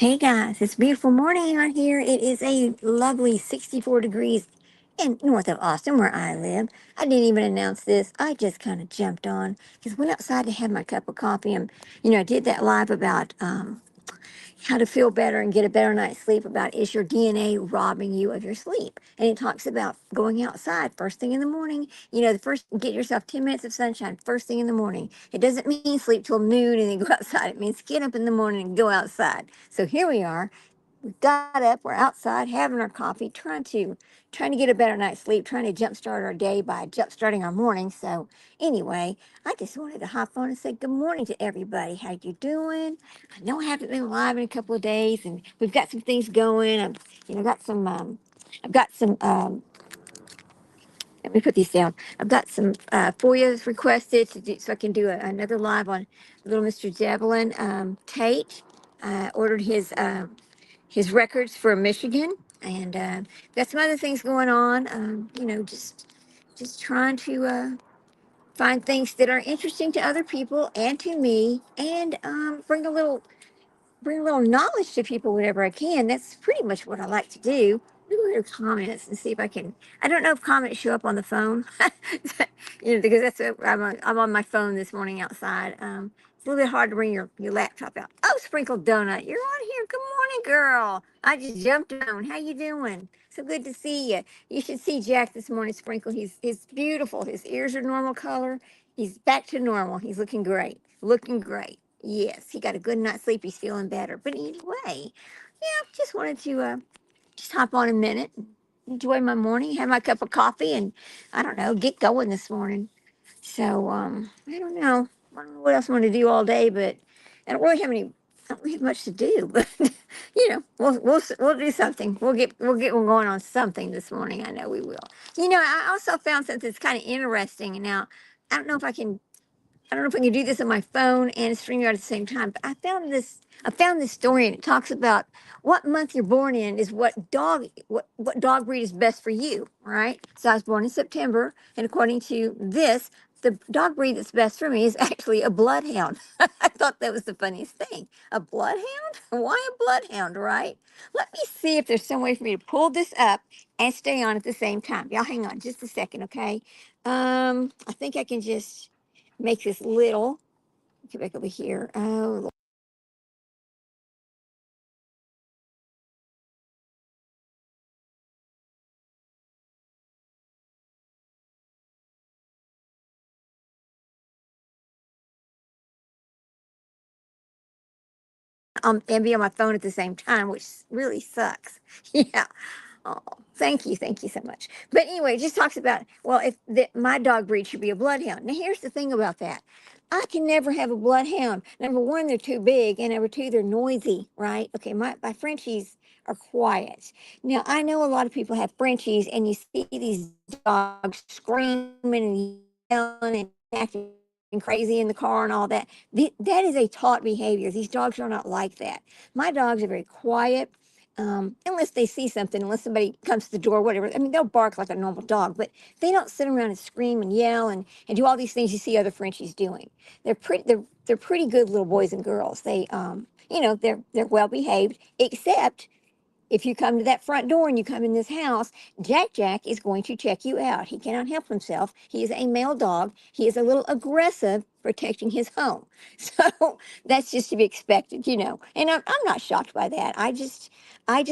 Hey guys, it's a beautiful morning out here. It is a lovely 64 degrees in north of Austin where I live. I didn't even announce this. I just kind of jumped on because went outside to have my cup of coffee and I did that live about how to feel better and get a better night's sleep about is your DNA robbing you of your sleep. And it talks about going outside first thing in the morning. The first get yourself 10 minutes of sunshine first thing in the morning. It doesn't mean sleep till noon and then go outside. It means get up in the morning and go outside. So here we are. We got up, we're outside having our coffee, trying to get a better night's sleep, trying to jumpstart our day by jumpstarting our morning. So anyway, I just wanted to hop on and say good morning to everybody. How you doing? I know I haven't been live in a couple of days, and we've got some things going. I've got some. Let me put these down. I've got some FOIAs requested to do, so I can do another live on little Mr. Devlin Tate. Ordered his records for Michigan, and got some other things going on. Just trying to find things that are interesting to other people and to me, and bring a little knowledge to people whenever I can. That's pretty much what I like to do. Let me go to comments and see if I can. I don't know if comments show up on the phone, because that's what I'm on my phone this morning outside. It's a little bit hard to bring your laptop out. Oh, Sprinkled Donut, you're on here. Good morning, girl. I just jumped on. How you doing? So good to see you. You should see Jack this morning, Sprinkle. He's beautiful. His ears are normal color. He's back to normal. He's looking great. Looking great. Yes, he got a good night's sleep. He's feeling better. But anyway, yeah, just wanted to just hop on a minute, enjoy my morning, have my cup of coffee, and I don't know, get going this morning. So I don't know. I don't know what else I want to do all day, but I don't really have any. I don't really have much to do, but we'll do something. We'll get one going on something this morning. I know we will. I also found something that's kind of interesting, and now I don't know if I can. I don't know if I can do this on my phone and StreamYard at the same time, but I found this story, and it talks about what month you're born in is what dog breed is best for you. All right. So I was born in September, and according to this, the dog breed that's best for me is actually a bloodhound. I thought that was the funniest thing. A bloodhound? Why a bloodhound, right? Let me see if there's some way for me to pull this up and stay on at the same time. Y'all hang on just a second, okay? I think I can just make this little. Get back over here. Oh, and be on my phone at the same time, which really sucks. Yeah. Oh, thank you so much. But anyway, it just talks about, well, if my dog breed should be a bloodhound. Now, here's the thing about that. I can never have a bloodhound. Number one, they're too big, and number two, they're noisy, right? Okay, my Frenchies are quiet. Now, I know a lot of people have Frenchies, and you see these dogs screaming and yelling and acting crazy in the car and all that. That is a taught behavior. These dogs are not like that. My dogs are very quiet, unless they see something, unless somebody comes to the door, whatever. I mean, they'll bark like a normal dog, but they don't sit around and scream and yell and do all these things you see other Frenchies doing. They're pretty good little boys and girls. They're well behaved, except if you come to that front door and you come in this house, Jack is going to check you out. He cannot help himself. He is a male dog. He is a little aggressive protecting his home. So that's just to be expected. And I'm not shocked by that. I just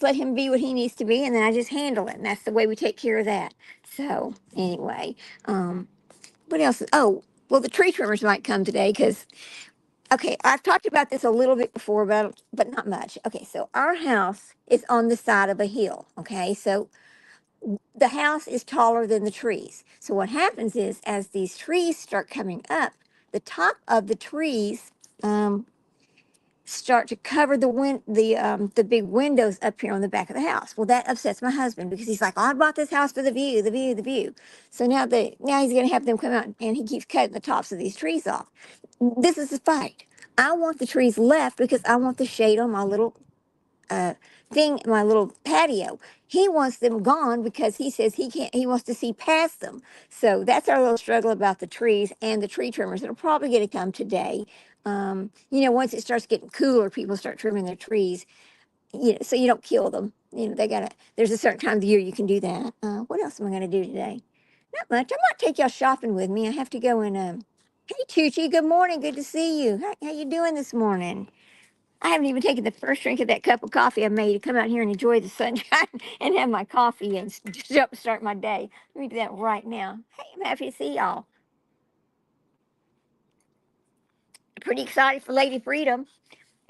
let him be what he needs to be, and then I just handle it. And that's the way we take care of that. So anyway, what else? Oh, well, the tree trimmers might come today because okay, I've talked about this a little bit before, but not much. Okay, so our house is on the side of a hill. Okay, so the house is taller than the trees. So what happens is, as these trees start coming up, the top of the trees um, start to cover the big windows up here on the back of the house. Well, that upsets my husband because he's like, "Oh, I bought this house for the view, the view, the view." So now he's going to have them come out, and he keeps cutting the tops of these trees off. This is a fight. I want the trees left because I want the shade on my little uh, my little patio. He wants them gone because he says he can't, he wants to see past them. So that's our little struggle about the trees and the tree trimmers. It'll probably get to come today. Once it starts getting cooler, people start trimming their trees. so you don't kill them. They gotta. There's a certain time of the year you can do that. What else am I gonna do today? Not much. I might take y'all shopping with me. I have to go and. Hey, Tucci. Good morning. Good to see you. How you doing this morning? I haven't even taken the first drink of that cup of coffee I made to come out here and enjoy the sunshine and have my coffee and jump start my day. Let me do that right now. Hey, I'm happy to see y'all. Pretty excited for Lady Freedom.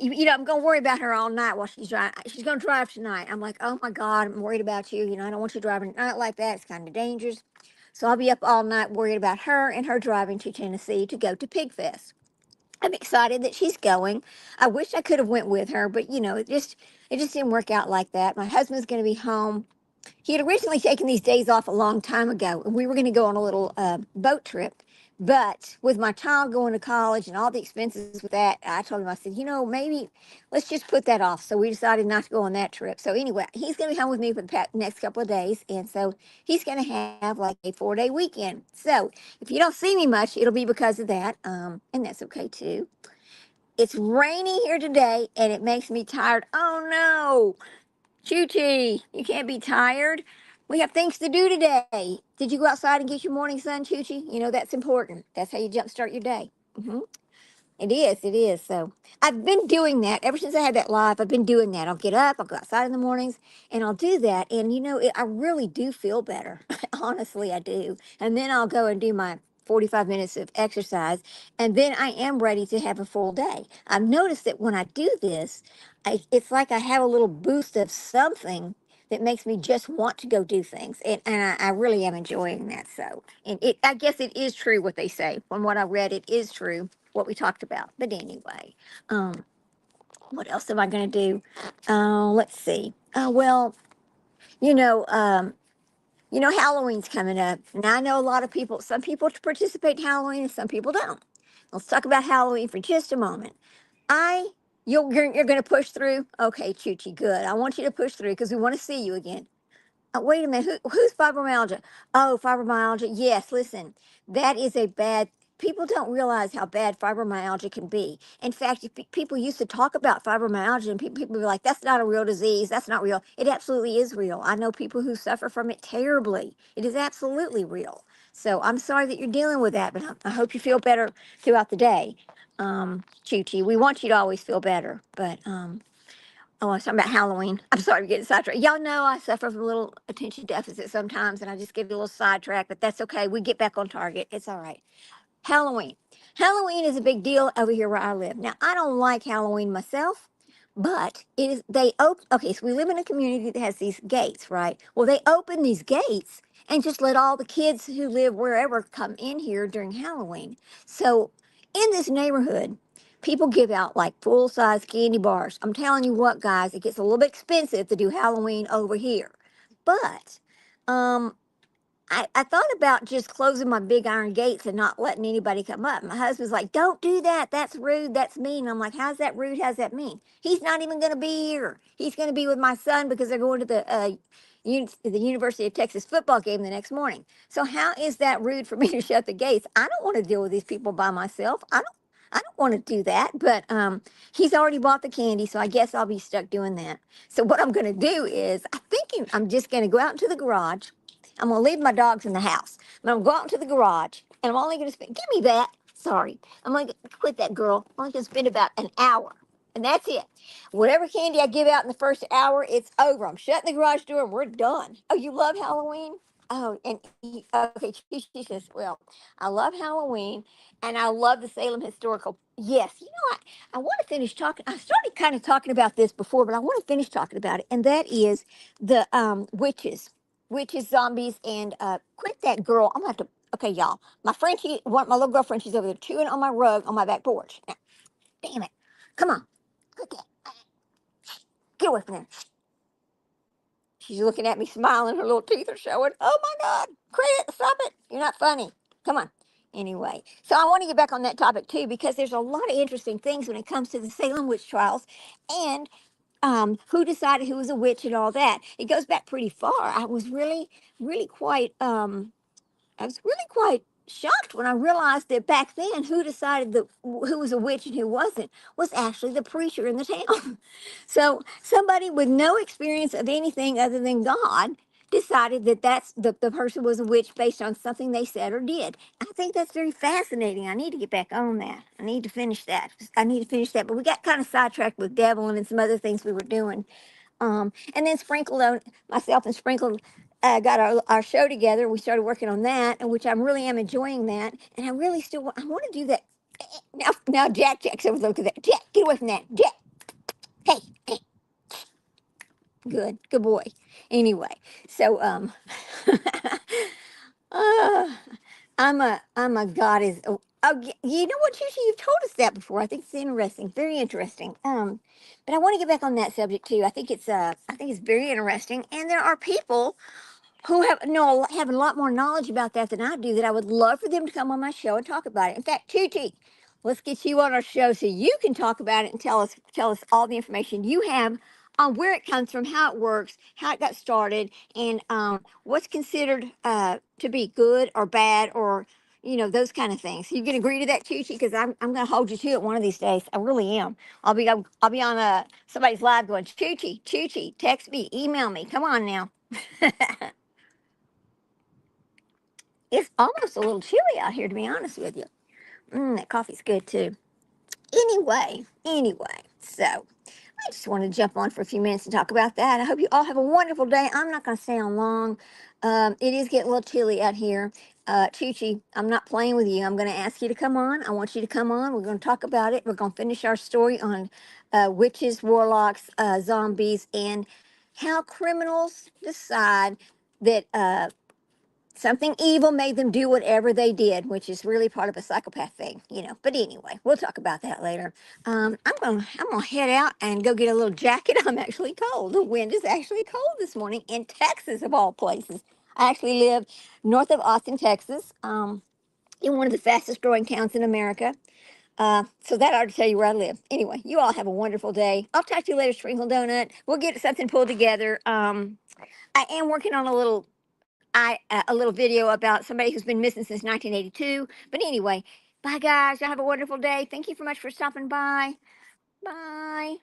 I'm gonna worry about her all night while she's driving. She's gonna drive tonight. I'm like, oh my God, I'm worried about you. I don't want you driving at night like that. It's kind of dangerous. So I'll be up all night worried about her and her driving to Tennessee to go to Pig Fest. I'm excited that she's going. I wish I could have went with her, but it just didn't work out like that. My husband's going to be home. He had originally taken these days off a long time ago, and we were going to go on a little boat trip. But with my child going to college and all the expenses with that, I told him, I said, maybe let's just put that off. So we decided not to go on that trip. So anyway, he's going to be home with me for the next couple of days. And so he's going to have like a 4-day weekend. So if you don't see me much, it'll be because of that. And that's okay too. It's rainy here today and it makes me tired. Oh no. Choo-choo, you can't be tired. We have things to do today. Did you go outside and get your morning sun, Choo-choo? That's important. That's how you jumpstart your day. It is. It is. So I've been doing that ever since I had that live. I've been doing that. I'll get up, I'll go outside in the mornings, and I'll do that. And I really do feel better. Honestly, I do. And then I'll go and do my 45 minutes of exercise, and then I am ready to have a full day. I've noticed that when I do this, it's like I have a little boost of something that makes me just want to go do things. And I really am enjoying that. So, I guess it is true what they say. From what I read, it is true what we talked about. But anyway, um, what else am I going to do? Let's see. Well, you know, um, Halloween's coming up. Now I know a lot of people. Some people participate in Halloween, and some people don't. Let's talk about Halloween for just a moment. I, you're going to push through. Okay, Chuchi, good. I want you to push through because we want to see you again. Wait a minute. Who's fibromyalgia? Oh, fibromyalgia. Yes, listen, that is a bad. People don't realize how bad fibromyalgia can be. In fact, if people used to talk about fibromyalgia, and people would be like, "That's not a real disease. That's not real." It absolutely is real. I know people who suffer from it terribly. It is absolutely real. So I'm sorry that you're dealing with that, but I hope you feel better throughout the day. Chi Chi, we want you to always feel better, but oh, I was talking about Halloween. I'm sorry for getting sidetracked. Y'all know I suffer from a little attention deficit sometimes, and I just get a little sidetracked, but that's okay. We get back on target. It's all right. Halloween. Halloween is a big deal over here where I live. Now, I don't like Halloween myself, but it is they open. Okay, so we live in a community that has these gates, right? Well, they open these gates and just let all the kids who live wherever come in here during Halloween. So, in this neighborhood, people give out like full size candy bars. I'm telling you what, guys, it gets a little bit expensive to do Halloween over here, but um I thought about just closing my big iron gates and not letting anybody come up. My husband's like, don't do that. That's rude. That's mean. I'm like, how's that rude? How's that mean? He's not even going to be here. He's going to be with my son because they're going to the University of Texas football game the next morning. So how is that rude for me to shut the gates? I don't want to deal with these people by myself. I don't want to do that, but he's already bought the candy, so I guess I'll be stuck doing that. So what I'm going to do is, I'm thinking I'm just going to go out into the garage. I'm gonna leave my dogs in the house. I'm gonna go out into the garage, and I'm only gonna spend. Give me that. Sorry, I'm gonna quit that, girl. I'm only gonna spend about an hour, and that's it. Whatever candy I give out in the first hour, it's over. I'm shutting the garage door, and we're done. Oh, you love Halloween? Oh, and okay, she says, well, I love Halloween, and I love the Salem Historical. Yes, I want to finish talking. I started kind of talking about this before, but I want to finish talking about it, and that is the witches, zombies, and quit that, girl. I'm gonna have to. Okay, y'all. My little girlfriend, she's over there chewing on my rug on my back porch. Now, damn it! Come on, quit that. Get away from there. She's looking at me, smiling. Her little teeth are showing. Oh my God! Quit it! Stop it! You're not funny. Come on. Anyway, so I want to get back on that topic too because there's a lot of interesting things when it comes to the Salem witch trials and who decided who was a witch and all that. It goes back pretty far. I was really quite shocked when I realized that back then, who decided that who was a witch and who wasn't was actually the preacher in the town. So somebody with no experience of anything other than God decided that the person was a witch based on something they said or did. I think that's very fascinating. I need to get back on that. I need to finish that. I need to finish that. But we got kind of sidetracked with Devlin and some other things we were doing. And then Sprinkled on myself and Sprinkled got our show together. We started working on that, and which I really am enjoying that. And I really still I want to do that. Now Jack's over there. Look at that. Jack, get away from that. Jack, hey, hey, good boy. Anyway, so uh, I'm a God is. You know what, Chuchi? You've told us that before. I think it's interesting, very interesting. But I want to get back on that subject too. I think it's very interesting, and there are people who have a lot more knowledge about that than I do, that I would love for them to come on my show and talk about it. In fact, Tucci, let's get you on our show so you can talk about it and tell us all the information you have on where it comes from, how it works, how it got started, and what's considered to be good or bad, or those kind of things. You can agree to that, Tucci, because I'm going to hold you to it one of these days. I really am. I'll be on somebody's live going, Tucci, text me, email me. Come on now. It's almost a little chilly out here, to be honest with you. That coffee's good too. Anyway, so I just wanted to jump on for a few minutes and talk about that. I hope you all have a wonderful day. I'm not going to stay on long. It is getting a little chilly out here. Chi, I'm not playing with you. I'm going to ask you to come on. I want you to come on. We're going to talk about it. We're going to finish our story on witches, warlocks, zombies, and how criminals decide that something evil made them do whatever they did, which is really part of a psychopath thing. But anyway, we'll talk about that later. I'm gonna head out and go get a little jacket. I'm actually cold. The wind is actually cold this morning in Texas, of all places. I actually live north of Austin, Texas, in one of the fastest growing towns in America. So that ought to tell you where I live. Anyway, you all have a wonderful day. I'll talk to you later, Sprinkle Donut. We'll get something pulled together. I am working on a little video about somebody who's been missing since 1982. But anyway, bye guys. Y'all have a wonderful day. Thank you so much for stopping by. Bye.